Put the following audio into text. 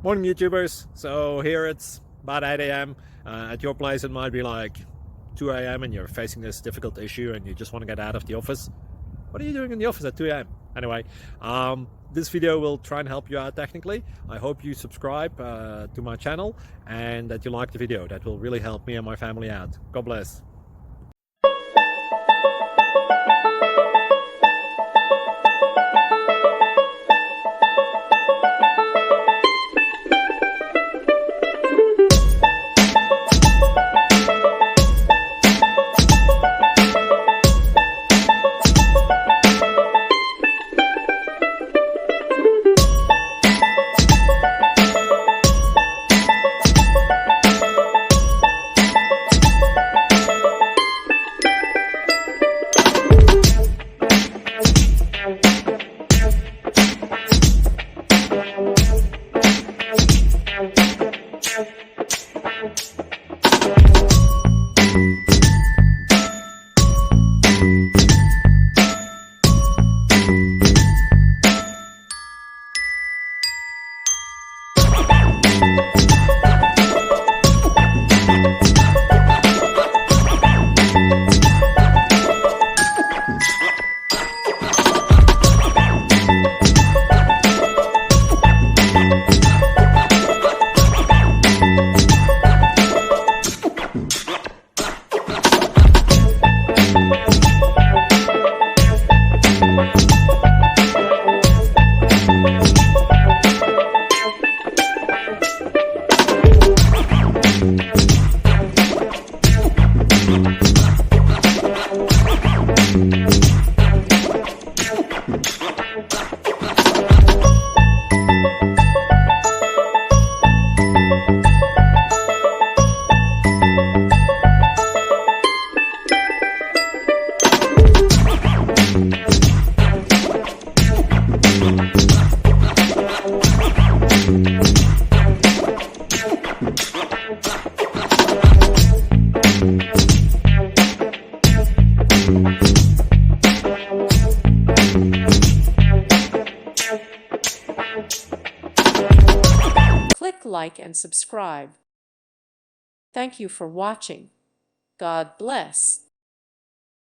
Morning YouTubers. So here it's about 8 a.m. At your place it might be like 2 a.m. and you're facing this difficult issue and you just want to get out of the office. What are you doing in the office at 2 a.m.? Anyway, this video will try and help you out technically. I hope you subscribe to my channel and that you like the video. That will really help me and my family out. God bless. Click like and subscribe. Thank you for watching. God bless.